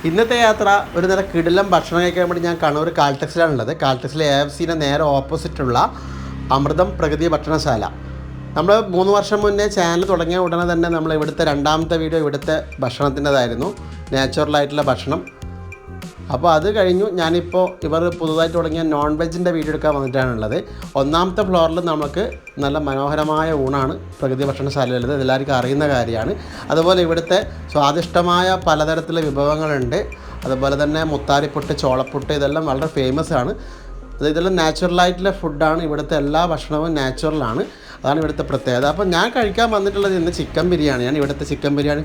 ഇന്നത്തെ യാത്ര ഒരു നേരം കിടിലം ഭക്ഷണം കഴിക്കാൻ വേണ്ടി ഞാൻ കണ്ണൂർ കാൽടെക്സിലാണുള്ളത്. കാൽടെക്സിലെ AFCയുടെ നേരെ ഓപ്പോസിറ്റുള്ള അമൃതം പ്രകൃതി ഭക്ഷണശാല. നമ്മൾ 3 വർഷം മുന്നേ ചാനൽ തുടങ്ങിയ ഉടനെ തന്നെ നമ്മൾ ഇവിടുത്തെ രണ്ടാമത്തെ വീഡിയോ ഇവിടുത്തെ ഭക്ഷണത്തിൻ്റെതായിരുന്നു, നാച്ചുറലായിട്ടുള്ള ഭക്ഷണം. അപ്പോൾ അത് കഴിഞ്ഞു ഞാനിപ്പോൾ ഇവർ പുതുതായിട്ട് തുടങ്ങിയ നോൺ വെജിൻ്റെ വീഡിയോ എടുക്കാൻ വന്നിട്ടാണുള്ളത്. 1ാമത്തെ ഫ്ലോറിൽ നമുക്ക് നല്ല മനോഹരമായ ഊണാണ് പ്രകൃതി ഭക്ഷണശാലയുള്ളത്, എല്ലാവർക്കും അറിയുന്ന കാര്യമാണ്. അതുപോലെ ഇവിടുത്തെ സ്വാദിഷ്ടമായ പലതരത്തിലുള്ള വിഭവങ്ങളുണ്ട്. അതുപോലെ തന്നെ മുത്താരിപ്പുട്ട്, ചോളപ്പുട്ട്, ഇതെല്ലാം വളരെ ഫേമസ് ആണ്. ഇതെല്ലാം നാച്ചുറലായിട്ടുള്ള ഫുഡാണ്. ഇവിടുത്തെ എല്ലാ ഭക്ഷണവും നാച്ചുറലാണ്, അതാണ് ഇവിടുത്തെ പ്രത്യേകത. അപ്പോൾ ഞാൻ കഴിക്കാൻ വന്നിട്ടുള്ളത് ഇന്ന് ചിക്കൻ ബിരിയാണി. ഞാൻ ഇവിടുത്തെ ചിക്കൻ ബിരിയാണി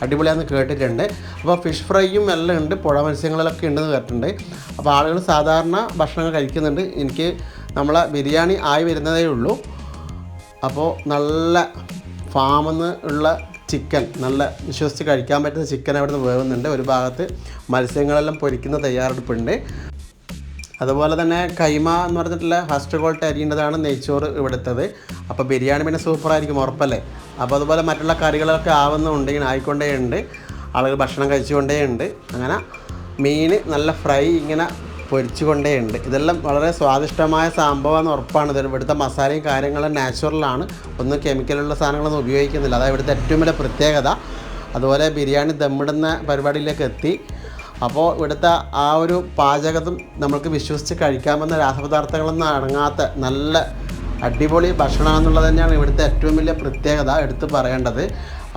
അടിപൊളിയാണെന്ന് കേട്ടിട്ടുണ്ട്. അപ്പോൾ ഫിഷ് ഫ്രൈയും എല്ലാം ഉണ്ട്, പുഴ മത്സ്യങ്ങളിലൊക്കെ ഉണ്ടെന്ന് കേട്ടിട്ടുണ്ട്. അപ്പോൾ ആളുകൾ സാധാരണ ഭക്ഷണങ്ങൾ കഴിക്കുന്നുണ്ട്. എനിക്ക് നമ്മളെ ബിരിയാണി ആയി വരുന്നതേ ഉള്ളൂ. അപ്പോൾ നല്ല ഫാമിൽ നിന്ന് ഉള്ള ചിക്കൻ, നല്ല വിശ്വസിച്ച് കഴിക്കാൻ പറ്റുന്ന ചിക്കൻ അവിടെ നിന്ന് വേവുന്നുണ്ട്. ഒരു ഭാഗത്ത് മത്സ്യങ്ങളെല്ലാം പൊരിക്കുന്ന തയ്യാറെടുപ്പുണ്ട്. അതുപോലെ തന്നെ കൈമ എന്ന് പറഞ്ഞിട്ടുള്ള ഫസ്റ്റ് ക്വാളിറ്റി അരിയുന്നതാണ് നെയ്ച്ചോറ് ഇവിടുത്തത്. അപ്പോൾ ബിരിയാണി പിന്നെ സൂപ്പറായിരിക്കും, ഉറപ്പല്ലേ. അപ്പോൾ അതുപോലെ മറ്റുള്ള കറികളൊക്കെ ആവുന്നുണ്ടെങ്കിൽ ആയിക്കൊണ്ടേയുണ്ട്, ആളുകൾ ഭക്ഷണം കഴിച്ചുകൊണ്ടേയുണ്ട്. അങ്ങനെ മീൻ നല്ല ഫ്രൈ ഇങ്ങനെ പൊരിച്ചു കൊണ്ടേയുണ്ട്. ഇതെല്ലാം വളരെ സ്വാദിഷ്ടമായ സംഭവമെന്ന് ഉറപ്പാണ്. ഇത് ഇവിടുത്തെ മസാലയും കാര്യങ്ങളും നാച്ചുറലാണ്, ഒന്നും കെമിക്കലുള്ള സാധനങ്ങളൊന്നും ഉപയോഗിക്കുന്നില്ല. അതാണ് ഇവിടുത്തെ ഏറ്റവും വലിയ പ്രത്യേകത. അതുപോലെ ബിരിയാണി ദമ്മിടുന്ന പരിപാടിയിലേക്ക് എത്തി. അപ്പോൾ ഇവിടുത്തെ ആ ഒരു പാചകത്തും നമുക്ക് വിശ്വസിച്ച് കഴിക്കാമെന്ന രാസപദാർത്ഥങ്ങളൊന്നും അടങ്ങാത്ത നല്ല അടിപൊളി ഭക്ഷണമെന്നുള്ളത് തന്നെയാണ് ഇവിടുത്തെ ഏറ്റവും വലിയ പ്രത്യേകത എടുത്ത് പറയേണ്ടത്.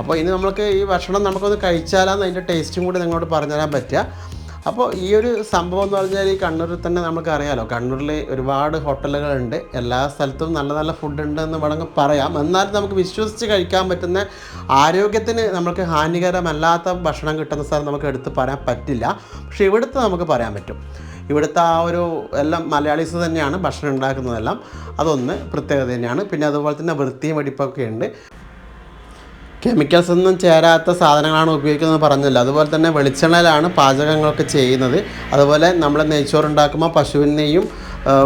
അപ്പോൾ ഇനി നമുക്ക് ഈ ഭക്ഷണം നമുക്കൊന്ന് കഴിച്ചാലാന്ന് അതിൻ്റെ ടേസ്റ്റും കൂടി നിങ്ങളോട് പറഞ്ഞുതരാൻ പറ്റുക. അപ്പോൾ ഈ ഒരു സംഭവം എന്ന് പറഞ്ഞാൽ ഈ കണ്ണൂരിൽ തന്നെ നമുക്കറിയാമല്ലോ, കണ്ണൂരിൽ ഒരുപാട് ഹോട്ടലുകളുണ്ട്, എല്ലാ സ്ഥലത്തും നല്ല നല്ല ഫുഡ് ഉണ്ടെന്ന് വേണമെങ്കിൽ പറയാം. എന്നാലും നമുക്ക് വിശ്വസിച്ച് കഴിക്കാൻ പറ്റുന്ന, ആരോഗ്യത്തിന് നമുക്ക് ഹാനികരമല്ലാത്ത ഭക്ഷണം കിട്ടുന്ന സ്ഥലം നമുക്ക് എടുത്ത് പറയാൻ പറ്റില്ല. പക്ഷേ ഇവിടുത്തെ നമുക്ക് പറയാൻ പറ്റും. ഇവിടുത്തെ ആ ഒരു എല്ലാം മലയാളീസ് തന്നെയാണ് ഭക്ഷണം ഉണ്ടാക്കുന്നതെല്ലാം, അതൊന്ന് പ്രത്യേകത തന്നെയാണ്. പിന്നെ അതുപോലെ തന്നെ വൃത്തിയും വെടിപ്പൊക്കെ ഉണ്ട്. കെമിക്കൽസ് ഒന്നും ചേരാത്ത സാധനങ്ങളാണ് ഉപയോഗിക്കുന്നത് പറഞ്ഞല്ലോ. അതുപോലെ തന്നെ വെളിച്ചെണ്ണയിലാണ് പാചകങ്ങളൊക്കെ ചെയ്യുന്നത്. അതുപോലെ നമ്മൾ നെയ്ച്ചോറ് ഉണ്ടാക്കുമ്പോൾ പശുവിനെയും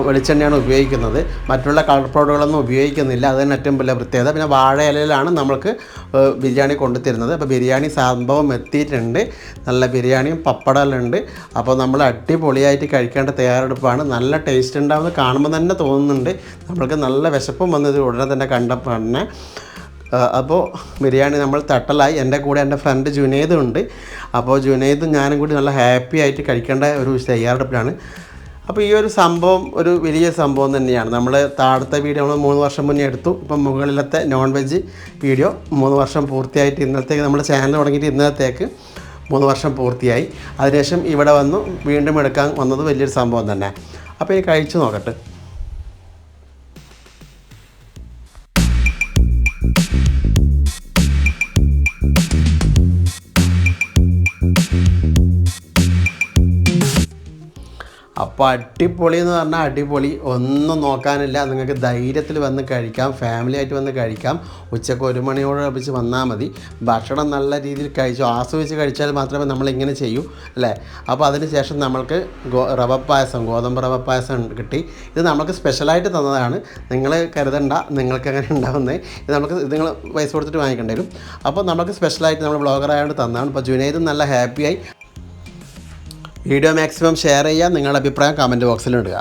വെളിച്ചെണ്ണയാണ് ഉപയോഗിക്കുന്നത്, മറ്റുള്ള കളർ പൗഡറുകളൊന്നും ഉപയോഗിക്കുന്നില്ല. അത് തന്നെ ഏറ്റവും വലിയ പ്രത്യേകത. പിന്നെ വാഴ ഇലയിലാണ് നമ്മൾക്ക് ബിരിയാണി കൊണ്ടുതരുന്നത്. അപ്പോൾ ബിരിയാണി സംഭവം എത്തിയിട്ടുണ്ട്, നല്ല ബിരിയാണിയും പപ്പടമെല്ലാം ഉണ്ട്. അപ്പോൾ നമ്മൾ അടിപൊളിയായിട്ട് കഴിക്കേണ്ട തയ്യാറെടുപ്പാണ്. നല്ല ടേസ്റ്റ് ഉണ്ടാവുമെന്ന് കാണുമ്പോൾ തന്നെ തോന്നുന്നുണ്ട്. നമ്മൾക്ക് നല്ല വിശപ്പും വന്നത് ഉടനെ തന്നെ കണ്ടപ്പോൾ തന്നെ. അപ്പോൾ ബിരിയാണി നമ്മൾ തട്ടലായി. എൻ്റെ കൂടെ എൻ്റെ ഫ്രണ്ട് ജുനൈദും ഉണ്ട്. അപ്പോൾ ജുനൈദും ഞാനും കൂടി നല്ല ഹാപ്പി ആയിട്ട് കഴിക്കേണ്ട ഒരു തയ്യാറെടുപ്പിലാണ്. അപ്പോൾ ഈ ഒരു സംഭവം ഒരു വലിയ സംഭവം തന്നെയാണ്. നമ്മൾ താഴത്തെ വീഡിയോ നമ്മൾ 3 വർഷം മുന്നേ എടുത്തു. ഇപ്പം മുകളിലത്തെ നോൺ വെജ് വീഡിയോ 3 വർഷം പൂർത്തിയായിട്ട് ഇന്നത്തേക്ക് നമ്മുടെ ചാനൽ തുടങ്ങിയിട്ട് ഇന്നത്തേക്ക് 3 വർഷം പൂർത്തിയായി. അതിനുശേഷം ഇവിടെ വന്നു വീണ്ടും എടുക്കാൻ വന്നത് വലിയൊരു സംഭവം തന്നെ. അപ്പോൾ ഈ കഴിച്ചു നോക്കട്ടെ. അപ്പോൾ അടിപൊളി എന്ന് പറഞ്ഞാൽ അടിപൊളി, ഒന്നും നോക്കാനില്ല. നിങ്ങൾക്ക് ധൈര്യത്തിൽ വന്ന് കഴിക്കാം, ഫാമിലി ആയിട്ട് വന്ന് കഴിക്കാം. ഉച്ചക്ക് 1 മണിയോട് അടുപ്പിച്ച് വന്നാൽ മതി. ഭക്ഷണം നല്ല രീതിയിൽ കഴിച്ചു ആസ്വദിച്ച് കഴിച്ചാൽ മാത്രമേ നമ്മളിങ്ങനെ ചെയ്യൂ, അല്ലേ. അപ്പോൾ അതിന് ശേഷം നമ്മൾക്ക് ഗോതമ്പ് റവ പായസം കിട്ടി. ഇത് നമുക്ക് സ്പെഷ്യലായിട്ട് തന്നതാണ്, നിങ്ങൾ കരുതണ്ട നിങ്ങൾക്ക് അങ്ങനെ ഉണ്ടാവുന്നത്. ഇത് നിങ്ങൾ പൈസ കൊടുത്തിട്ട് വാങ്ങിക്കേണ്ടി വരും. അപ്പോൾ നമുക്ക് സ്പെഷ്യലായിട്ട് നമ്മൾ ബ്ലോഗറായതുകൊണ്ട് തന്നതാണ്. അപ്പോൾ ജുനൈദും നല്ല ഹാപ്പിയായി. വീഡിയോ മാക്സിമം ഷെയർ ചെയ്യുക, നിങ്ങളുടെ അഭിപ്രായം കമൻറ്റ് ബോക്സിൽ ഇടുക.